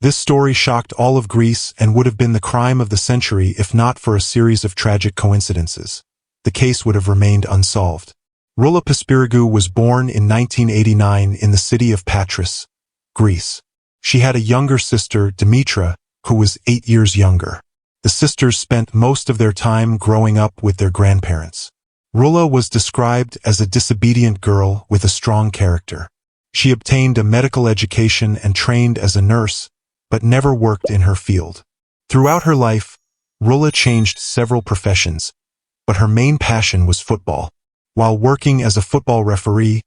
This story shocked all of Greece and would have been the crime of the century if not for a series of tragic coincidences. The case would have remained unsolved. Roula Pispirigou was born in 1989 in the city of Patras, Greece. She had a younger sister, Dimitra, who was 8 years younger. The sisters spent most of their time growing up with their grandparents. Roula was described as a disobedient girl with a strong character. She obtained a medical education and trained as a nurse, but never worked in her field. Throughout her life, Roula changed several professions, but her main passion was football. While working as a football referee,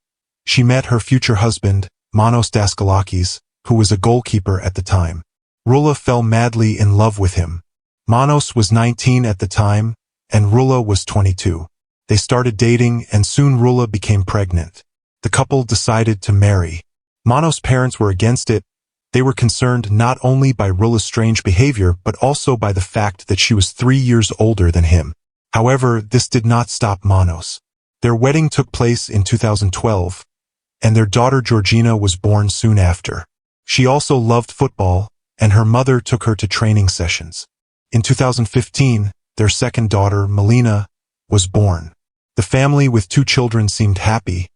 she met her future husband, Manos Daskalakis, who was a goalkeeper at the time. Roula fell madly in love with him. Manos was 19 at the time, and Roula was 22. They started dating, and soon Roula became pregnant. The couple decided to marry. Manos' parents were against it. They were concerned not only by Roula's strange behavior but also by the fact that she was 3 years older than him. However, this did not stop Manos. Their wedding took place in 2012, and their daughter Georgina was born soon after. She also loved football, and her mother took her to training sessions. In 2015, their second daughter, Malena, was born. The family with 2 children seemed happy,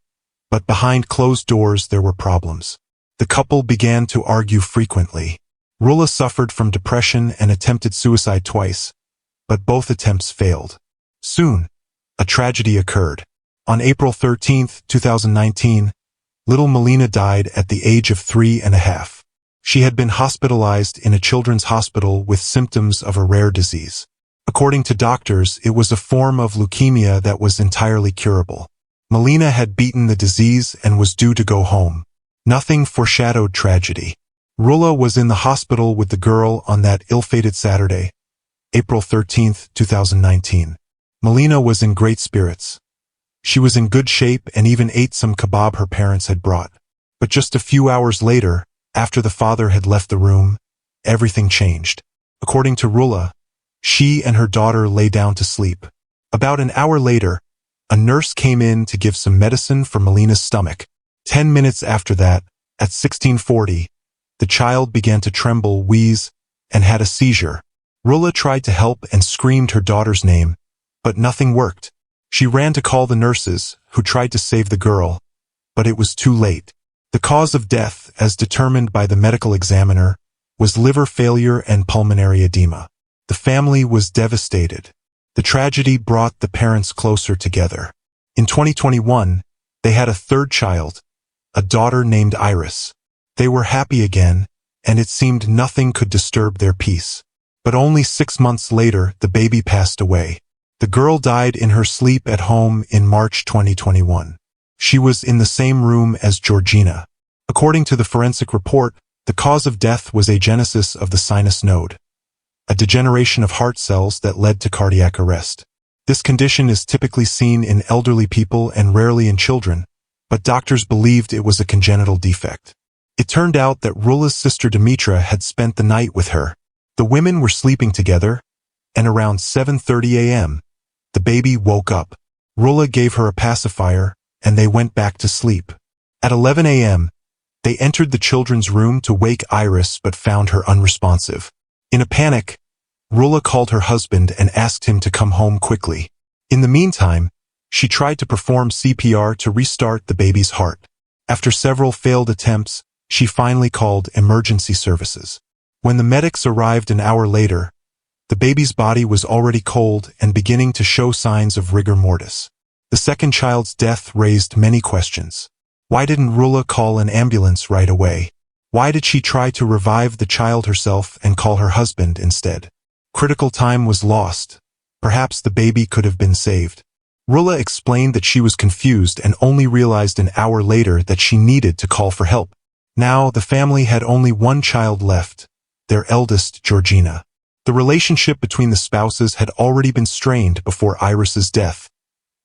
but behind closed doors there were problems. The couple began to argue frequently. Roula suffered from depression and attempted suicide twice, but both attempts failed. Soon, a tragedy occurred. On April 13, 2019, little Malena died at the age of 3.5. She had been hospitalized in a children's hospital with symptoms of a rare disease. According to doctors, it was a form of leukemia that was entirely curable. Malena had beaten the disease and was due to go home. Nothing foreshadowed tragedy. Roula was in the hospital with the girl on that ill-fated Saturday, April 13, 2019. Malena was in great spirits. She was in good shape and even ate some kebab her parents had brought. But just a few hours later, after the father had left the room, everything changed. According to Roula, she and her daughter lay down to sleep. About an hour later, a nurse came in to give some medicine for Malena's stomach. 10 minutes after that, at 16:40, the child began to tremble, wheeze, and had a seizure. Roula tried to help and screamed her daughter's name, but nothing worked. She ran to call the nurses, who tried to save the girl, but it was too late. The cause of death, as determined by the medical examiner, was liver failure and pulmonary edema. The family was devastated. The tragedy brought the parents closer together. In 2021, they had a third child, a daughter named Iris. They were happy again, and it seemed nothing could disturb their peace. But only 6 months later, the baby passed away. The girl died in her sleep at home in March 2021. She was in the same room as Georgina. According to the forensic report, the cause of death was agenesis of the sinus node, a degeneration of heart cells that led to cardiac arrest. This condition is typically seen in elderly people and rarely in children, but doctors believed it was a congenital defect. It turned out that Roula's sister Dimitra had spent the night with her. The women were sleeping together, and around 7:30 a.m., the baby woke up. Roula gave her a pacifier, and they went back to sleep. At 11 a.m., they entered the children's room to wake Iris but found her unresponsive. In a panic, Roula called her husband and asked him to come home quickly. In the meantime, she tried to perform CPR to restart the baby's heart. After several failed attempts, she finally called emergency services. When the medics arrived an hour later, the baby's body was already cold and beginning to show signs of rigor mortis. The second child's death raised many questions. Why didn't Roula call an ambulance right away? Why did she try to revive the child herself and call her husband instead? Critical time was lost. Perhaps the baby could have been saved. Roula explained that she was confused and only realized an hour later that she needed to call for help. Now, the family had only one child left, their eldest, Georgina. The relationship between the spouses had already been strained before Iris's death,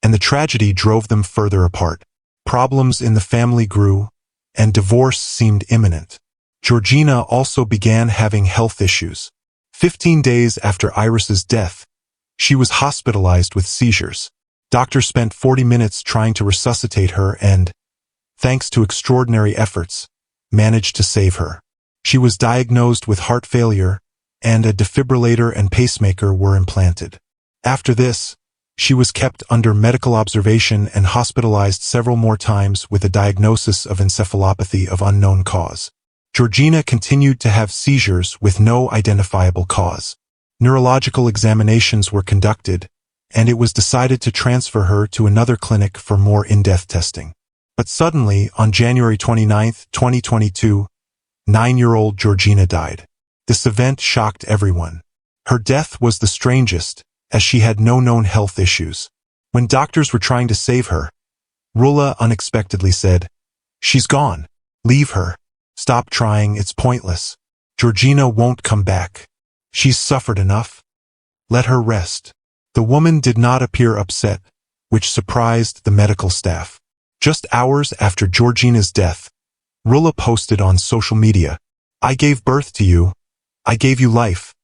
and the tragedy drove them further apart. Problems in the family grew, and divorce seemed imminent. Georgina also began having health issues. 15 days after Iris's death, she was hospitalized with seizures. Doctors spent 40 minutes trying to resuscitate her and, thanks to extraordinary efforts, managed to save her. She was diagnosed with heart failure, and a defibrillator and pacemaker were implanted. After this, she was kept under medical observation and hospitalized several more times with a diagnosis of encephalopathy of unknown cause. Georgina continued to have seizures with no identifiable cause. Neurological examinations were conducted, and it was decided to transfer her to another clinic for more in-depth testing. But suddenly, on January 29, 2022, 9-year-old Georgina died. This event shocked everyone. Her death was the strangest, as she had no known health issues. When doctors were trying to save her, Roula unexpectedly said, "She's gone. Leave her. Stop trying, it's pointless. Georgina won't come back. She's suffered enough. Let her rest." The woman did not appear upset, which surprised the medical staff. Just hours after Georgina's death, Roula posted on social media, "I gave birth to you. I gave you life.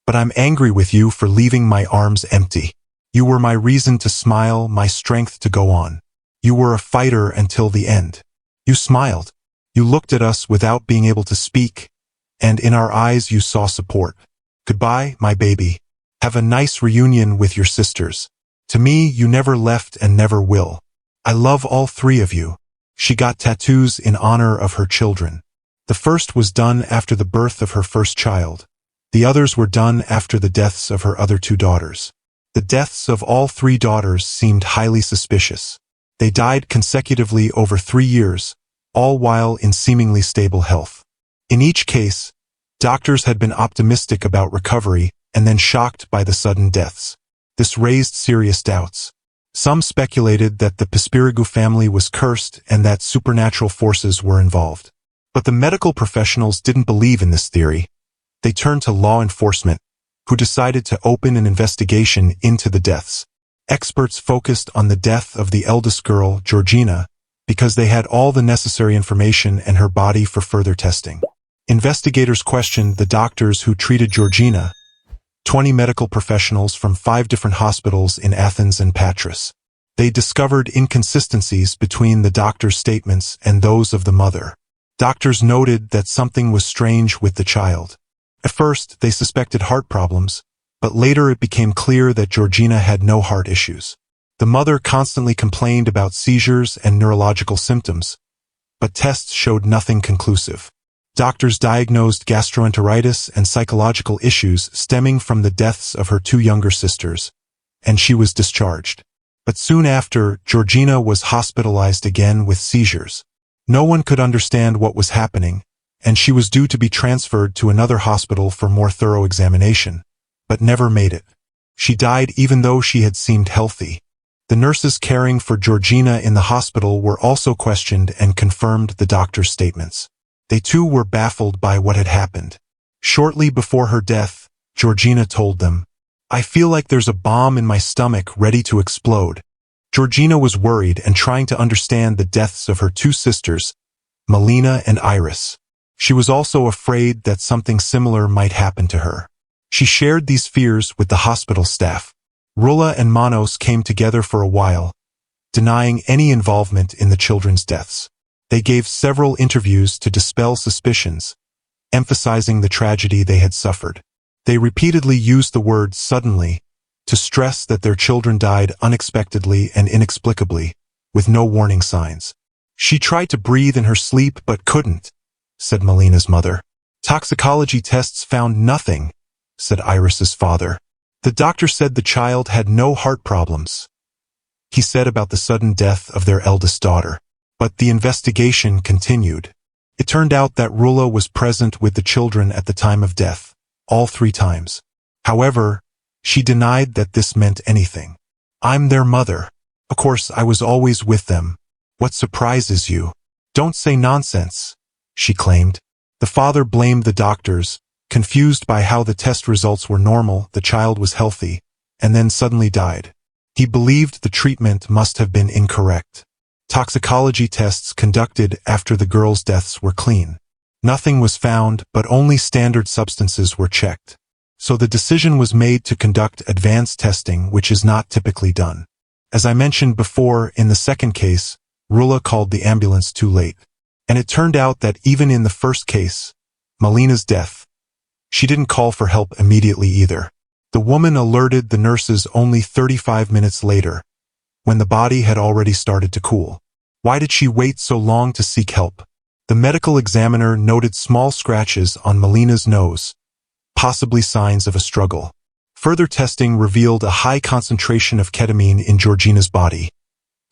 But I'm angry with you for leaving my arms empty. You were my reason to smile, my strength to go on. You were a fighter until the end. You smiled. You looked at us without being able to speak, and in our eyes you saw support. Goodbye, my baby. Have a nice reunion with your sisters. To me, you never left and never will. I love all three of you." She got tattoos in honor of her children. The first was done after the birth of her first child. The others were done after the deaths of her other 2 daughters. The deaths of all 3 daughters seemed highly suspicious. They died consecutively over 3 years, all while in seemingly stable health. In each case, doctors had been optimistic about recovery and then shocked by the sudden deaths. This raised serious doubts. Some speculated that the Pispirigou family was cursed and that supernatural forces were involved. But the medical professionals didn't believe in this theory. They turned to law enforcement, who decided to open an investigation into the deaths. Experts focused on the death of the eldest girl, Georgina, because they had all the necessary information and her body for further testing. Investigators questioned the doctors who treated Georgina, 20 medical professionals from 5 different hospitals in Athens and Patras. They discovered inconsistencies between the doctors' statements and those of the mother. Doctors noted that something was strange with the child. At first, they suspected heart problems, but later it became clear that Georgina had no heart issues. The mother constantly complained about seizures and neurological symptoms, but tests showed nothing conclusive. Doctors diagnosed gastroenteritis and psychological issues stemming from the deaths of her 2 younger sisters, and she was discharged. But soon after, Georgina was hospitalized again with seizures. No one could understand what was happening, and she was due to be transferred to another hospital for more thorough examination, but never made it. She died even though she had seemed healthy. The nurses caring for Georgina in the hospital were also questioned and confirmed the doctor's statements. They too were baffled by what had happened. Shortly before her death, Georgina told them, "I feel like there's a bomb in my stomach ready to explode." Georgina was worried and trying to understand the deaths of her 2 sisters, Malena and Iris. She was also afraid that something similar might happen to her. She shared these fears with the hospital staff. Roula and Manos came together for a while, denying any involvement in the children's deaths. They gave several interviews to dispel suspicions, emphasizing the tragedy they had suffered. They repeatedly used the word suddenly to stress that their children died unexpectedly and inexplicably, with no warning signs. "She tried to breathe in her sleep but couldn't," said Malena's mother. "Toxicology tests found nothing," said Iris's father. "The doctor said the child had no heart problems," he said about the sudden death of their eldest daughter. But the investigation continued. It turned out that Roula was present with the children at the time of death, all 3 times. However, she denied that this meant anything. "I'm their mother. Of course, I was always with them. What surprises you? Don't say nonsense," she claimed. The father blamed the doctors, confused by how the test results were normal, the child was healthy, and then suddenly died. He believed the treatment must have been incorrect. Toxicology tests conducted after the girls' deaths were clean. Nothing was found, but only standard substances were checked. So the decision was made to conduct advanced testing, which is not typically done. As I mentioned before, in the second case, Roula called the ambulance too late. And it turned out that even in the first case, Malena's death. She didn't call for help immediately either. The woman alerted the nurses only 35 minutes later, when the body had already started to cool. Why did she wait so long to seek help? The medical examiner noted small scratches on Malena's nose, possibly signs of a struggle. Further testing revealed a high concentration of ketamine in Georgina's body,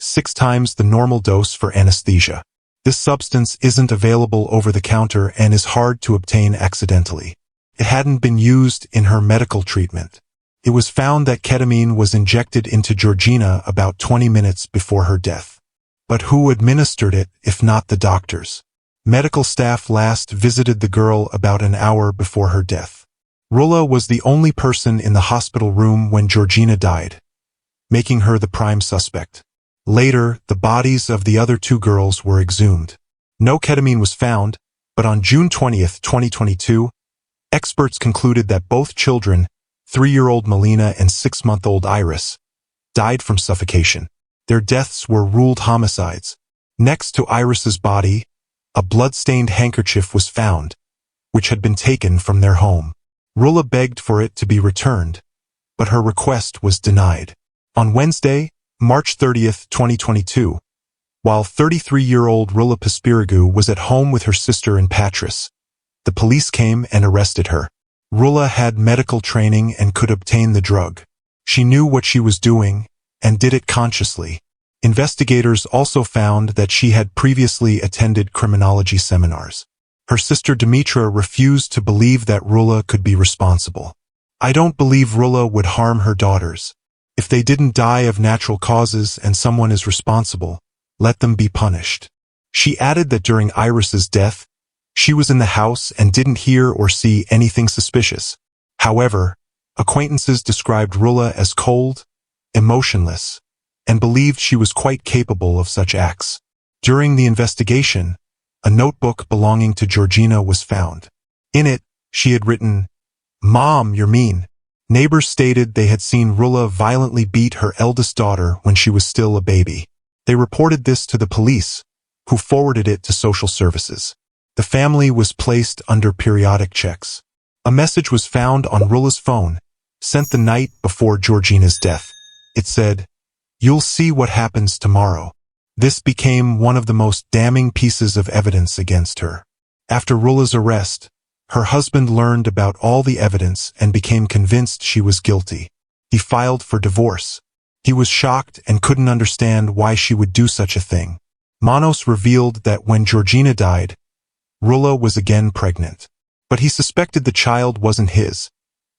6 times the normal dose for anesthesia. This substance isn't available over the counter and is hard to obtain accidentally. It hadn't been used in her medical treatment. It was found that ketamine was injected into Georgina about 20 minutes before her death. But who administered it if not the doctors? Medical staff last visited the girl about an hour before her death. Roula was the only person in the hospital room when Georgina died, making her the prime suspect. Later, the bodies of the other 2 girls were exhumed. No ketamine was found, but on June 20, 2022, experts concluded that both children, 3-year-old Malena and 6-month-old Iris, died from suffocation. Their deaths were ruled homicides. Next to Iris's body, a blood-stained handkerchief was found, which had been taken from their home. Roula begged for it to be returned, but her request was denied. On Wednesday, March 30, 2022, while 33-year-old Roula Pispirigou was at home with her sister in Patras, the police came and arrested her. Roula had medical training and could obtain the drug. She knew what she was doing and did it consciously. Investigators also found that she had previously attended criminology seminars. Her sister Dimitra refused to believe that Roula could be responsible. I don't believe Roula would harm her daughters. If they didn't die of natural causes and someone is responsible, let them be punished. She added that during Iris's death, she was in the house and didn't hear or see anything suspicious. However, acquaintances described Roula as cold, emotionless, and believed she was quite capable of such acts. During the investigation, a notebook belonging to Georgina was found. In it, she had written, "Mom, you're mean." Neighbors stated they had seen Roula violently beat her eldest daughter when she was still a baby. They reported this to the police, who forwarded it to social services. The family was placed under periodic checks. A message was found on Roula's phone, sent the night before Georgina's death. It said, "You'll see what happens tomorrow." This became one of the most damning pieces of evidence against her. After Roula's arrest, her husband learned about all the evidence and became convinced she was guilty. He filed for divorce. He was shocked and couldn't understand why she would do such a thing. Manos revealed that when Georgina died, Roula was again pregnant. But he suspected the child wasn't his,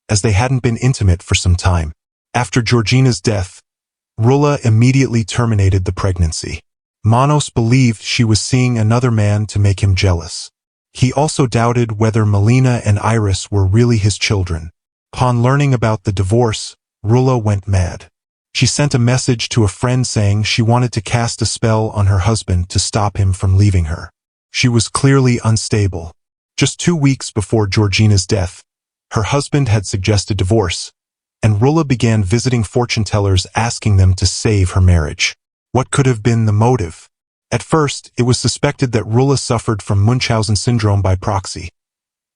as they hadn't been intimate for some time. After Georgina's death, Roula immediately terminated the pregnancy. Manos believed she was seeing another man to make him jealous. He also doubted whether Malena and Iris were really his children. Upon learning about the divorce, Roula went mad. She sent a message to a friend saying she wanted to cast a spell on her husband to stop him from leaving her. She was clearly unstable. Just 2 weeks before Georgina's death, her husband had suggested divorce, and Roula began visiting fortune tellers asking them to save her marriage. What could have been the motive? At first, it was suspected that Roula suffered from Munchausen syndrome by proxy,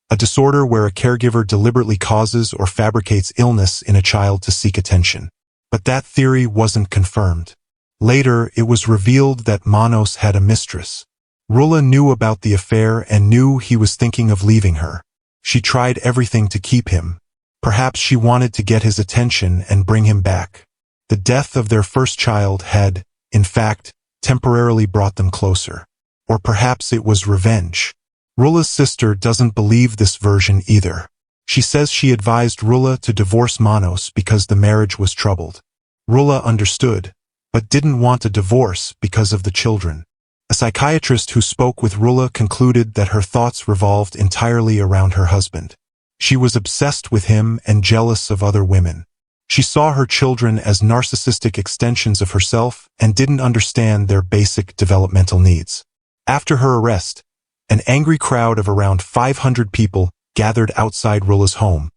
a disorder where a caregiver deliberately causes or fabricates illness in a child to seek attention. But that theory wasn't confirmed. Later, it was revealed that Manos had a mistress. Roula knew about the affair and knew he was thinking of leaving her. She tried everything to keep him. Perhaps she wanted to get his attention and bring him back. The death of their first child had, in fact, temporarily brought them closer. Or perhaps it was revenge. Roula's sister doesn't believe this version either. She says she advised Roula to divorce Manos because the marriage was troubled. Roula understood, but didn't want a divorce because of the children. A psychiatrist who spoke with Roula concluded that her thoughts revolved entirely around her husband. She was obsessed with him and jealous of other women. She saw her children as narcissistic extensions of herself and didn't understand their basic developmental needs. After her arrest, an angry crowd of around 500 people gathered outside Roula's home,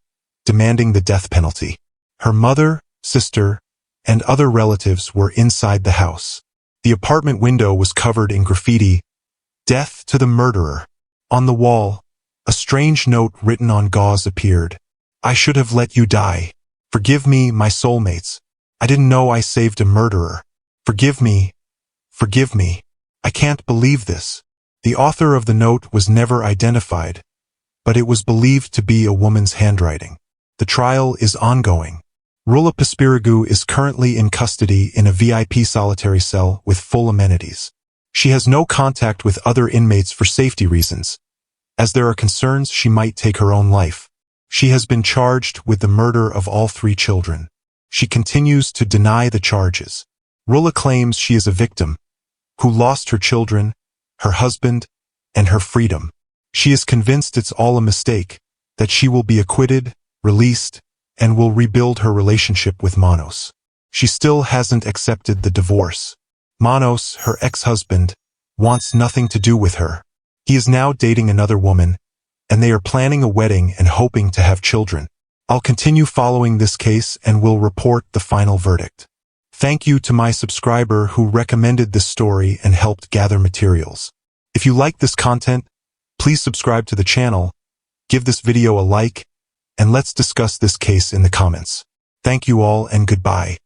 demanding the death penalty. Her mother, sister, and other relatives were inside the house. The apartment window was covered in graffiti, "Death to the murderer." On the wall, A strange note written on gauze appeared. I should have let you die. Forgive me, my soulmates. I didn't know I saved a murderer. Forgive me. Forgive me. I can't believe this. The author of the note was never identified, but it was believed to be a woman's handwriting. The trial is ongoing. Roula Pispirigou is currently in custody in a VIP solitary cell with full amenities. She has no contact with other inmates for safety reasons, as there are concerns she might take her own life. She has been charged with the murder of all 3 children. She continues to deny the charges. Roula claims she is a victim who lost her children, her husband, and her freedom. She is convinced it's all a mistake, that she will be acquitted, released, and will rebuild her relationship with Manos. She still hasn't accepted the divorce. Manos, her ex-husband, wants nothing to do with her. He is now dating another woman, and they are planning a wedding and hoping to have children. I'll continue following this case and will report the final verdict. Thank you to my subscriber who recommended this story and helped gather materials. If you like this content, please subscribe to the channel, give this video a like, and let's discuss this case in the comments. Thank you all and goodbye.